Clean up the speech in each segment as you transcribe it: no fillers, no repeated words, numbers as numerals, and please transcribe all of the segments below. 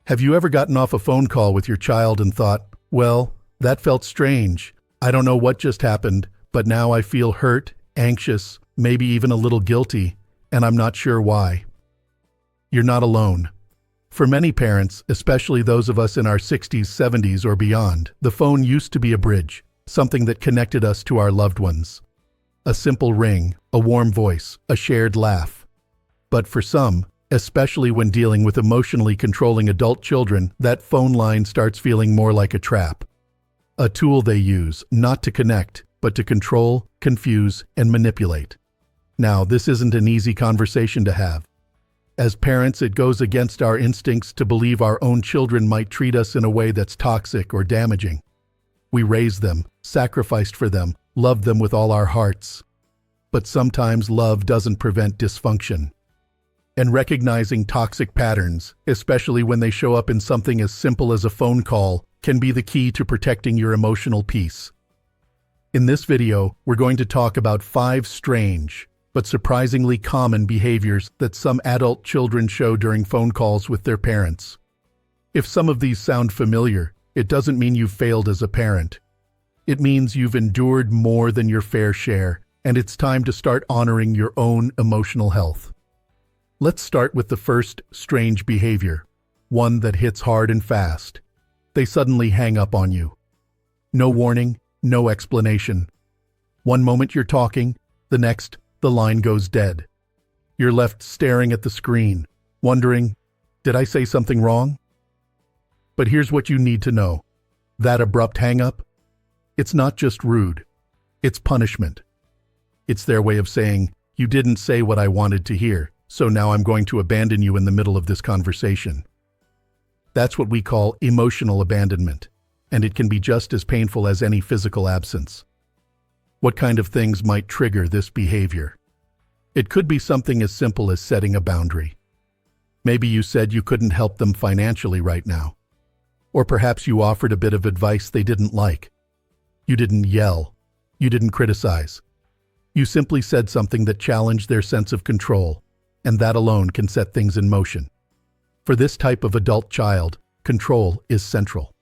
Have you ever gotten off a phone call with your child and thought, well, that felt strange. I don't know what just happened, but now I feel hurt, anxious, maybe even a little guilty, and I'm not sure why. You're not alone. For many parents, especially those of us in our 60s, 70s, or beyond, the phone used to be a bridge, something that connected us to our loved ones. A simple ring, a warm voice, a shared laugh. But for some, especially when dealing with emotionally controlling adult children, that phone line starts feeling more like a trap. A tool they use, not to connect, but to control, confuse, and manipulate. Now, this isn't an easy conversation to have. As parents, it goes against our instincts to believe our own children might treat us in a way that's toxic or damaging. We raised them, sacrificed for them, loved them with all our hearts. But sometimes love doesn't prevent dysfunction. And recognizing toxic patterns, especially when they show up in something as simple as a phone call, can be the key to protecting your emotional peace. In this video, we're going to talk about 5 strange, but surprisingly common behaviors that some adult children show during phone calls with their parents. If some of these sound familiar, it doesn't mean you've failed as a parent. It means you've endured more than your fair share, and it's time to start honoring your own emotional health. Let's start with the first strange behavior, one that hits hard and fast. They suddenly hang up on you. No warning, no explanation. One moment you're talking, the next, the line goes dead. You're left staring at the screen, wondering, did I say something wrong? But here's what you need to know. That abrupt hang-up, it's not just rude. It's punishment. It's their way of saying, you didn't say what I wanted to hear, so now I'm going to abandon you in the middle of this conversation. That's what we call emotional abandonment, and it can be just as painful as any physical absence. What kind of things might trigger this behavior? It could be something as simple as setting a boundary. Maybe you said you couldn't help them financially right now. Or perhaps you offered a bit of advice they didn't like. You didn't yell. You didn't criticize. You simply said something that challenged their sense of control, and that alone can set things in motion. For this type of adult child, control is central.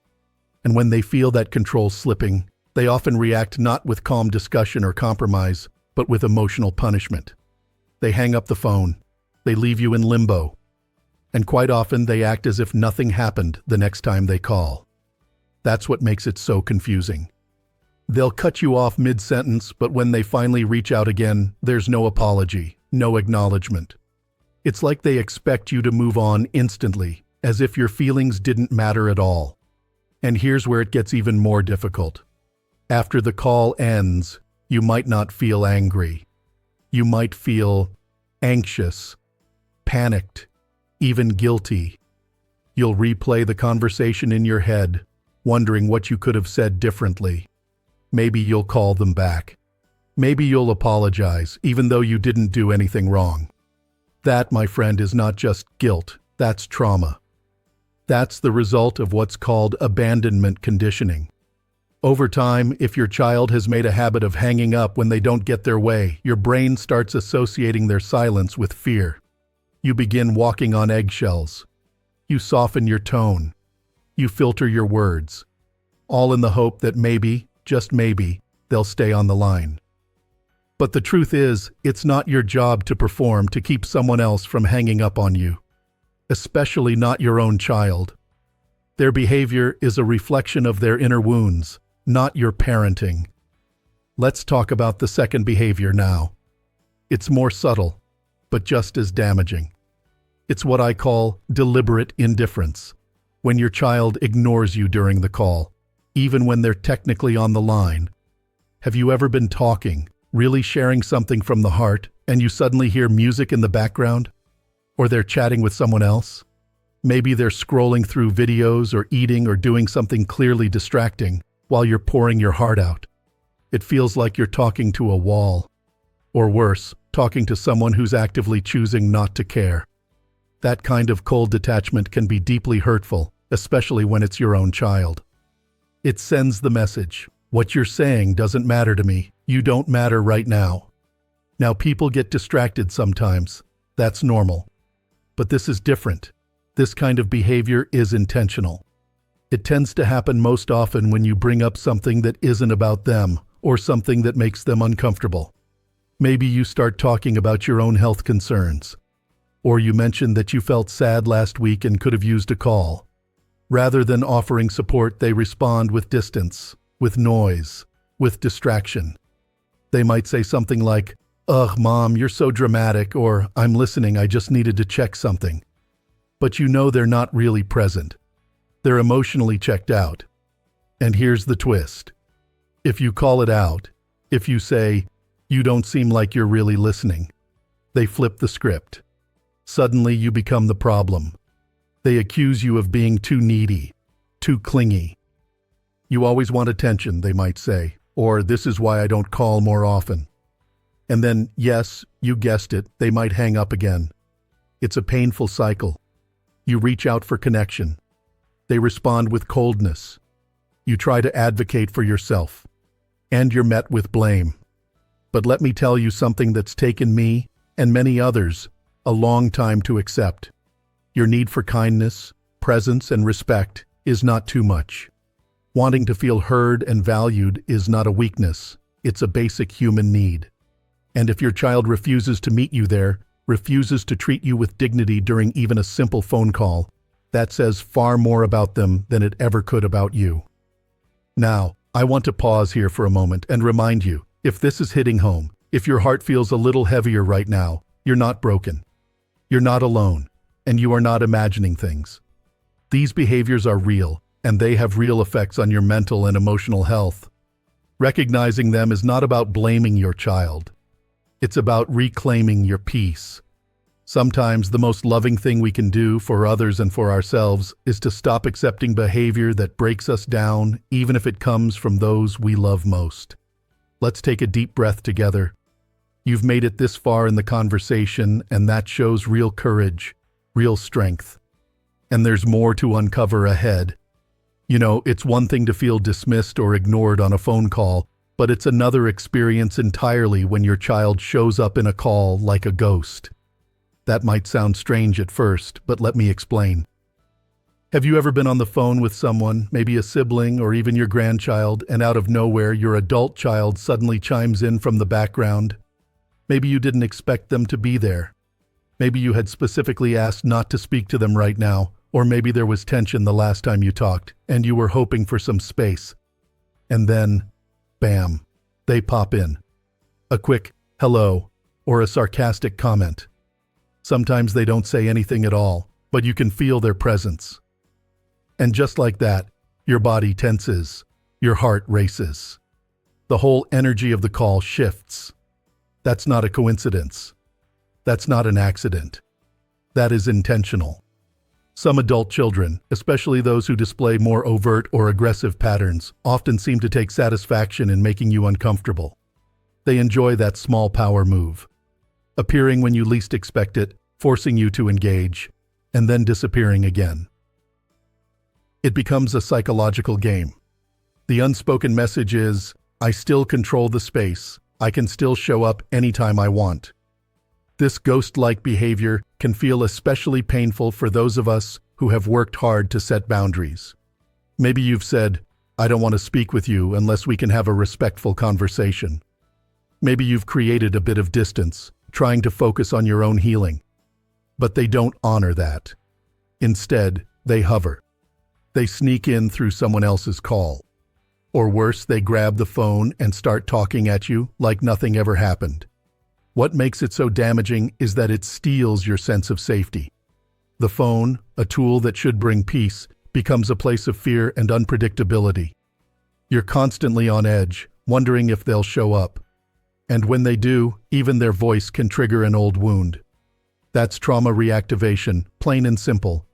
And when they feel that control slipping, they often react not with calm discussion or compromise, but with emotional punishment. They hang up the phone. They leave you in limbo. And quite often they act as if nothing happened the next time they call. That's what makes it so confusing. They'll cut you off mid-sentence, but when they finally reach out again, there's no apology, no acknowledgement. It's like they expect you to move on instantly, as if your feelings didn't matter at all. And here's where it gets even more difficult. After the call ends, you might not feel angry. You might feel anxious, panicked, even guilty. You'll replay the conversation in your head, wondering what you could have said differently. Maybe you'll call them back. Maybe you'll apologize, even though you didn't do anything wrong. That, my friend, is not just guilt, that's trauma. That's the result of what's called abandonment conditioning. Over time, if your child has made a habit of hanging up when they don't get their way, your brain starts associating their silence with fear. You begin walking on eggshells. You soften your tone. You filter your words. All in the hope that maybe, just maybe, they'll stay on the line. But the truth is, it's not your job to perform to keep someone else from hanging up on you. Especially not your own child. Their behavior is a reflection of their inner wounds, not your parenting. Let's talk about the second behavior now. It's more subtle, but just as damaging. It's what I call deliberate indifference. When your child ignores you during the call, even when they're technically on the line. Have you ever been talking, really sharing something from the heart, and you suddenly hear music in the background? Or they're chatting with someone else? Maybe they're scrolling through videos or eating or doing something clearly distracting while you're pouring your heart out. It feels like you're talking to a wall. Or worse, talking to someone who's actively choosing not to care. That kind of cold detachment can be deeply hurtful, especially when it's your own child. It sends the message, what you're saying doesn't matter to me, you don't matter right now. Now people get distracted sometimes, that's normal. But this is different. This kind of behavior is intentional. It tends to happen most often when you bring up something that isn't about them or something that makes them uncomfortable. Maybe you start talking about your own health concerns, or you mention that you felt sad last week and could have used a call. Rather than offering support, they respond with distance, with noise, with distraction. They might say something like, "Ugh, Mom, you're so dramatic," or "I'm listening, I just needed to check something." But you know they're not really present. They're emotionally checked out. And here's the twist. If you call it out, if you say, "You don't seem like you're really listening," they flip the script. Suddenly you become the problem. They accuse you of being too needy, too clingy. "You always want attention," they might say, or "This is why I don't call more often." And then, yes, you guessed it, they might hang up again. It's a painful cycle. You reach out for connection. They respond with coldness. You try to advocate for yourself. And you're met with blame. But let me tell you something that's taken me, and many others, a long time to accept. Your need for kindness, presence, and respect is not too much. Wanting to feel heard and valued is not a weakness. It's a basic human need. And if your child refuses to meet you there, refuses to treat you with dignity during even a simple phone call, that says far more about them than it ever could about you. Now, I want to pause here for a moment and remind you, if this is hitting home, if your heart feels a little heavier right now, you're not broken. You're not alone, and you are not imagining things. These behaviors are real, and they have real effects on your mental and emotional health. Recognizing them is not about blaming your child. It's about reclaiming your peace. Sometimes the most loving thing we can do for others and for ourselves is to stop accepting behavior that breaks us down, even if it comes from those we love most. Let's take a deep breath together. You've made it this far in the conversation, and that shows real courage, real strength. And there's more to uncover ahead. You know, it's one thing to feel dismissed or ignored on a phone call, but it's another experience entirely when your child shows up in a call like a ghost. That might sound strange at first, but let me explain. Have you ever been on the phone with someone, maybe a sibling or even your grandchild, and out of nowhere your adult child suddenly chimes in from the background? Maybe you didn't expect them to be there. Maybe you had specifically asked not to speak to them right now, or maybe there was tension the last time you talked, and you were hoping for some space. And then, bam, they pop in. A quick hello, or a sarcastic comment. Sometimes they don't say anything at all, but you can feel their presence. And just like that, your body tenses, your heart races. The whole energy of the call shifts. That's not a coincidence. That's not an accident. That is intentional. Some adult children, especially those who display more overt or aggressive patterns, often seem to take satisfaction in making you uncomfortable. They enjoy that small power move, appearing when you least expect it, forcing you to engage, and then disappearing again. It becomes a psychological game. The unspoken message is, I still control the space. I can still show up anytime I want. This ghost-like behavior can feel especially painful for those of us who have worked hard to set boundaries. Maybe you've said, I don't want to speak with you unless we can have a respectful conversation. Maybe you've created a bit of distance, trying to focus on your own healing. But they don't honor that. Instead, they hover. They sneak in through someone else's call. Or worse, they grab the phone and start talking at you like nothing ever happened. What makes it so damaging is that it steals your sense of safety. The phone, a tool that should bring peace, becomes a place of fear and unpredictability. You're constantly on edge, wondering if they'll show up. And when they do, even their voice can trigger an old wound. That's trauma reactivation, plain and simple.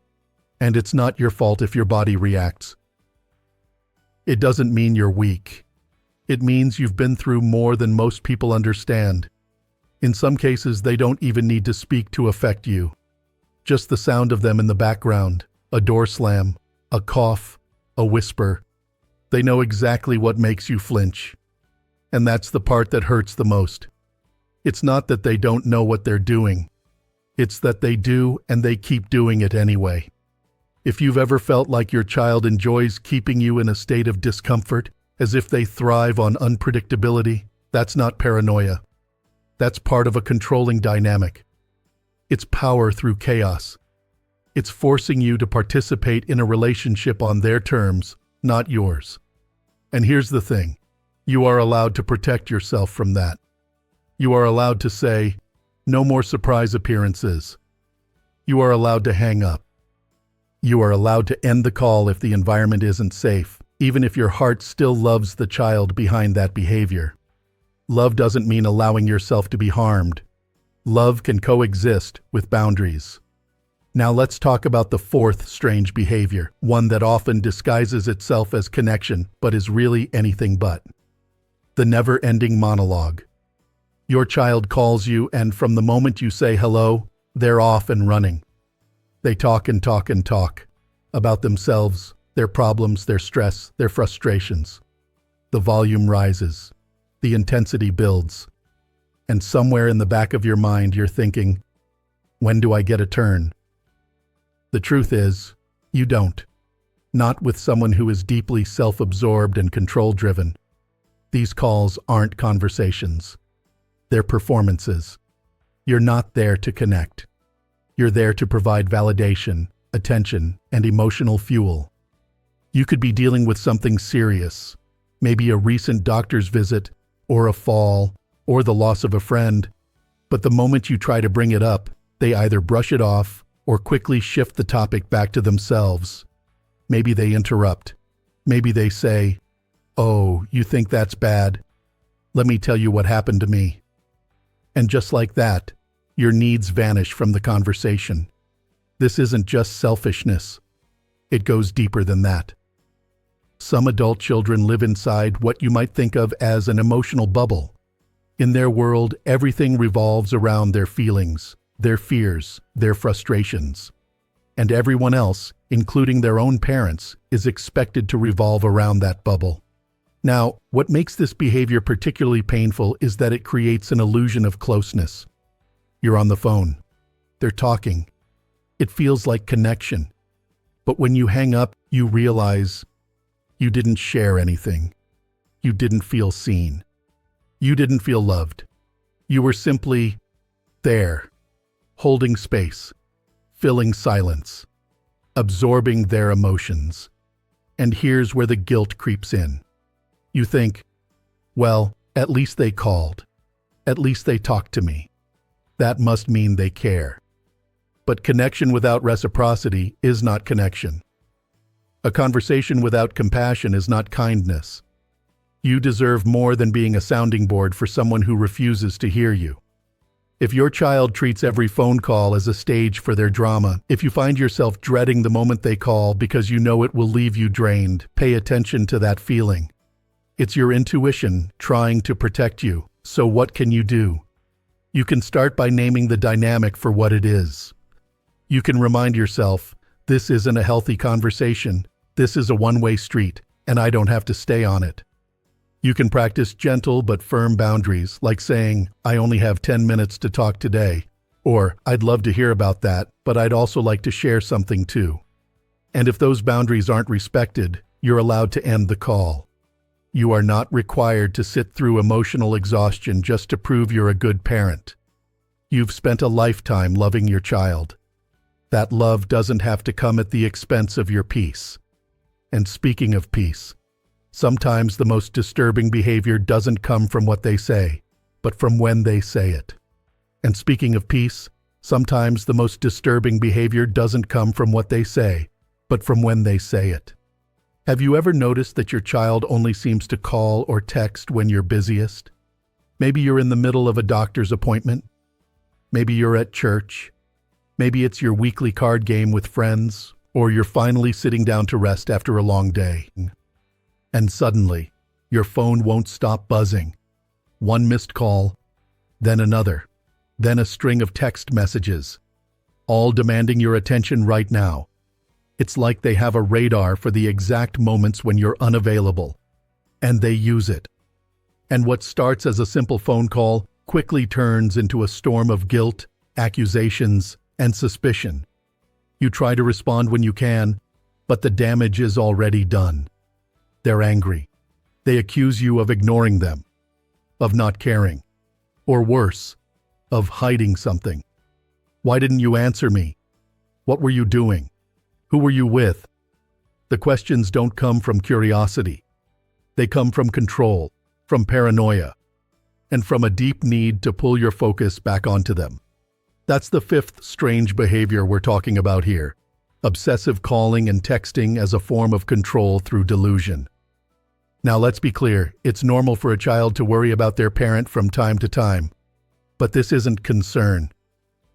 And it's not your fault if your body reacts. It doesn't mean you're weak. It means you've been through more than most people understand. In some cases, they don't even need to speak to affect you. Just the sound of them in the background, a door slam, a cough, a whisper. They know exactly what makes you flinch. And that's the part that hurts the most. It's not that they don't know what they're doing. It's that they do, and they keep doing it anyway. If you've ever felt like your child enjoys keeping you in a state of discomfort, as if they thrive on unpredictability, that's not paranoia. That's part of a controlling dynamic. It's power through chaos. It's forcing you to participate in a relationship on their terms, not yours. And here's the thing. You are allowed to protect yourself from that. You are allowed to say, no more surprise appearances. You are allowed to hang up. You are allowed to end the call if the environment isn't safe, even if your heart still loves the child behind that behavior. Love doesn't mean allowing yourself to be harmed. Love can coexist with boundaries. Now let's talk about the fourth strange behavior, one that often disguises itself as connection, but is really anything but. The never-ending monologue. Your child calls you, and from the moment you say hello, they're off and running. They talk and talk and talk about themselves, their problems, their stress, their frustrations. The volume rises. The intensity builds. And somewhere in the back of your mind, you're thinking, when do I get a turn? The truth is, you don't. Not with someone who is deeply self-absorbed and control-driven. These calls aren't conversations. They're performances. You're not there to connect. You're there to provide validation, attention, and emotional fuel. You could be dealing with something serious, maybe a recent doctor's visit, or a fall, or the loss of a friend, but the moment you try to bring it up, they either brush it off or quickly shift the topic back to themselves. Maybe they interrupt. Maybe they say, "Oh, you think that's bad? Let me tell you what happened to me." And just like that, your needs vanish from the conversation. This isn't just selfishness. It goes deeper than that. Some adult children live inside what you might think of as an emotional bubble. In their world, everything revolves around their feelings, their fears, their frustrations. And everyone else, including their own parents, is expected to revolve around that bubble. Now, what makes this behavior particularly painful is that it creates an illusion of closeness. You're on the phone. They're talking. It feels like connection. But when you hang up, you realize you didn't share anything. You didn't feel seen. You didn't feel loved. You were simply there, holding space, filling silence, absorbing their emotions. And here's where the guilt creeps in. You think, well, at least they called. At least they talked to me. That must mean they care. But connection without reciprocity is not connection. A conversation without compassion is not kindness. You deserve more than being a sounding board for someone who refuses to hear you. If your child treats every phone call as a stage for their drama, if you find yourself dreading the moment they call because you know it will leave you drained, pay attention to that feeling. It's your intuition trying to protect you. So what can you do? You can start by naming the dynamic for what it is. You can remind yourself, this isn't a healthy conversation. This is a one-way street, and I don't have to stay on it. You can practice gentle but firm boundaries, like saying, I only have 10 minutes to talk today, or I'd love to hear about that, but I'd also like to share something too. And if those boundaries aren't respected, you're allowed to end the call. You are not required to sit through emotional exhaustion just to prove you're a good parent. You've spent a lifetime loving your child. That love doesn't have to come at the expense of your peace. And speaking of peace, sometimes the most disturbing behavior doesn't come from what they say, but from when they say it. And speaking of peace, sometimes the most disturbing behavior doesn't come from what they say, but from when they say it. Have you ever noticed that your child only seems to call or text when you're busiest? Maybe you're in the middle of a doctor's appointment. Maybe you're at church. Maybe it's your weekly card game with friends, or you're finally sitting down to rest after a long day. And suddenly, your phone won't stop buzzing. One missed call, then another, then a string of text messages, all demanding your attention right now. It's like they have a radar for the exact moments when you're unavailable, and they use it. And what starts as a simple phone call quickly turns into a storm of guilt, accusations, and suspicion. You try to respond when you can, but the damage is already done. They're angry. They accuse you of ignoring them, of not caring, or worse, of hiding something. Why didn't you answer me? What were you doing? Who were you with? The questions don't come from curiosity. They come from control, from paranoia, and from a deep need to pull your focus back onto them. That's the fifth strange behavior we're talking about here: obsessive calling and texting as a form of control through delusion. Now let's be clear, it's normal for a child to worry about their parent from time to time. But this isn't concern.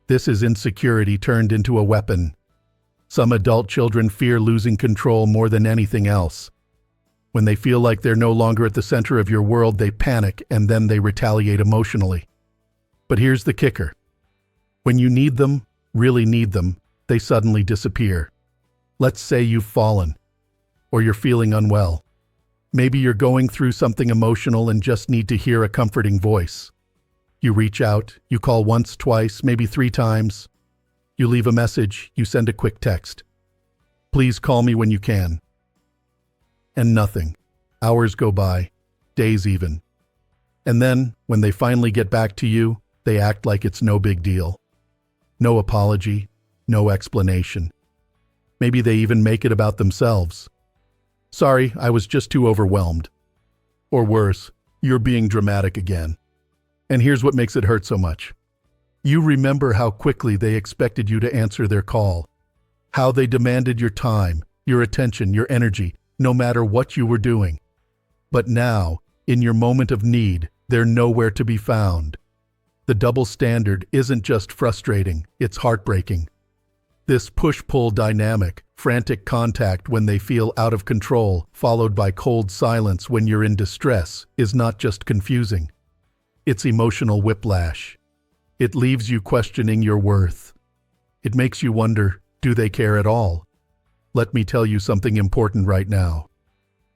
This is insecurity turned into a weapon. Some adult children fear losing control more than anything else. When they feel like they're no longer at the center of your world, they panic and then they retaliate emotionally. But here's the kicker. When you need them, really need them, they suddenly disappear. Let's say you've fallen, or you're feeling unwell. Maybe you're going through something emotional and just need to hear a comforting voice. You reach out, you call once, twice, maybe 3 times. You leave a message, you send a quick text. Please call me when you can. And nothing. Hours go by, days even. And then, when they finally get back to you, they act like it's no big deal. No apology, no explanation. Maybe they even make it about themselves. Sorry, I was just too overwhelmed. Or worse, you're being dramatic again. And here's what makes it hurt so much. You remember how quickly they expected you to answer their call, how they demanded your time, your attention, your energy, no matter what you were doing. But now, in your moment of need, they're nowhere to be found. The double standard isn't just frustrating, it's heartbreaking. This push-pull dynamic, frantic contact when they feel out of control, followed by cold silence when you're in distress, is not just confusing. It's emotional whiplash. It leaves you questioning your worth. It makes you wonder, do they care at all? Let me tell you something important right now.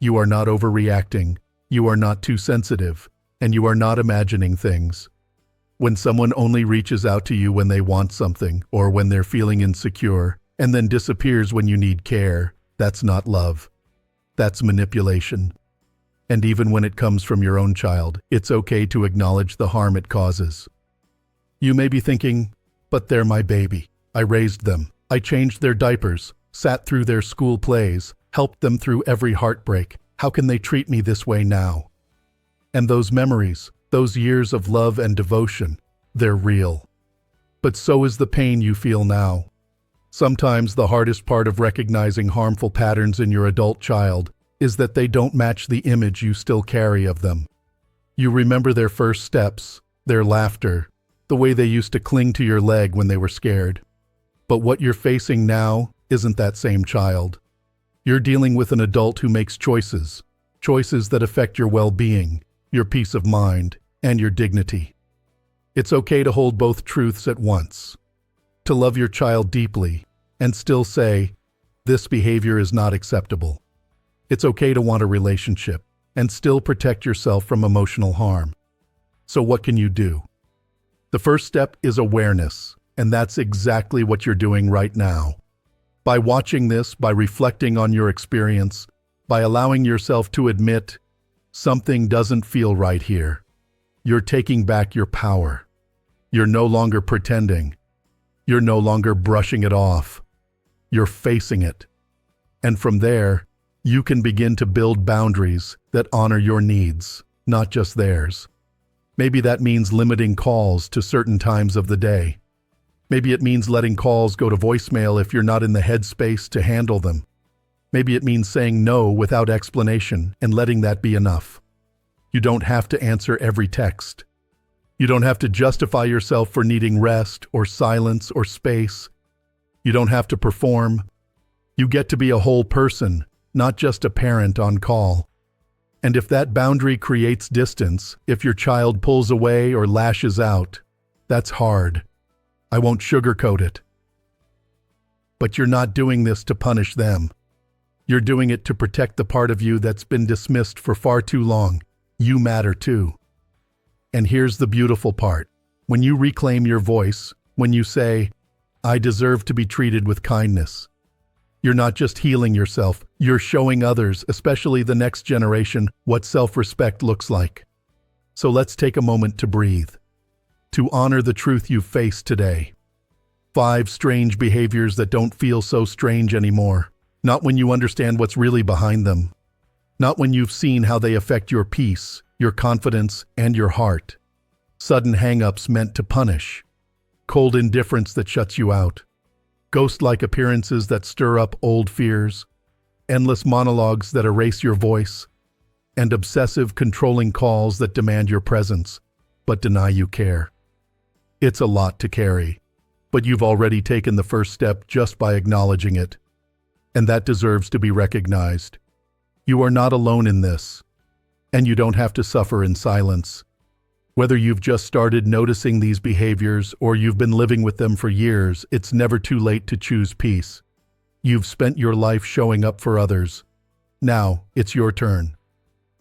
You are not overreacting, you are not too sensitive, and you are not imagining things. When someone only reaches out to you when they want something, or when they're feeling insecure, and then disappears when you need care, that's not love. That's manipulation. And even when it comes from your own child, it's okay to acknowledge the harm it causes. You may be thinking, but they're my baby. I raised them. I changed their diapers, sat through their school plays, helped them through every heartbreak. How can they treat me this way now? And those memories, those years of love and devotion, they're real. But so is the pain you feel now. Sometimes the hardest part of recognizing harmful patterns in your adult child is that they don't match the image you still carry of them. You remember their first steps, their laughter, the way they used to cling to your leg when they were scared. But what you're facing now isn't that same child. You're dealing with an adult who makes choices that affect your well-being, your peace of mind, and your dignity. It's okay to hold both truths at once. To love your child deeply and still say, this behavior is not acceptable. It's okay to want a relationship and still protect yourself from emotional harm. So what can you do? The first step is awareness, and that's exactly what you're doing right now. By watching this, by reflecting on your experience, by allowing yourself to admit, something doesn't feel right here. You're taking back your power. You're no longer pretending. You're no longer brushing it off. You're facing it. And from there, you can begin to build boundaries that honor your needs, not just theirs. Maybe that means limiting calls to certain times of the day. Maybe it means letting calls go to voicemail if you're not in the headspace to handle them. Maybe it means saying no without explanation and letting that be enough. You don't have to answer every text. You don't have to justify yourself for needing rest or silence or space. You don't have to perform. You get to be a whole person, not just a parent on call. And if that boundary creates distance, if your child pulls away or lashes out, that's hard. I won't sugarcoat it. But you're not doing this to punish them. You're doing it to protect the part of you that's been dismissed for far too long. You matter too. And here's the beautiful part. When you reclaim your voice, when you say, I deserve to be treated with kindness. You're not just healing yourself, you're showing others, especially the next generation, what self-respect looks like. So let's take a moment to breathe, to honor the truth you've faced today. 5 strange behaviors that don't feel so strange anymore. Not when you understand what's really behind them. Not when you've seen how they affect your peace, your confidence, and your heart. Sudden hang-ups meant to punish. Cold indifference that shuts you out. Ghost-like appearances that stir up old fears. Endless monologues that erase your voice. And obsessive, controlling calls that demand your presence, but deny you care. It's a lot to carry, but you've already taken the first step just by acknowledging it. And that deserves to be recognized. You are not alone in this, and you don't have to suffer in silence. Whether you've just started noticing these behaviors or you've been living with them for years, it's never too late to choose peace. You've spent your life showing up for others. Now, it's your turn.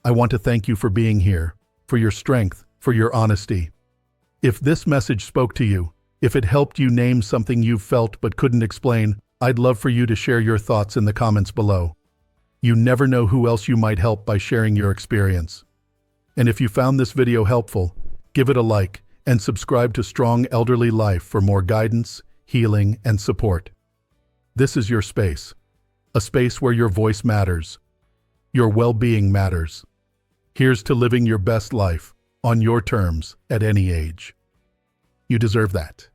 I want to thank you for being here, for your strength, for your honesty. If this message spoke to you, if it helped you name something you've felt but couldn't explain, I'd love for you to share your thoughts in the comments below. You never know who else you might help by sharing your experience. And if you found this video helpful, give it a like and subscribe to Strong Elderly Life for more guidance, healing, and support. This is your space, a space where your voice matters, your well-being matters. Here's to living your best life, on your terms, at any age. You deserve that.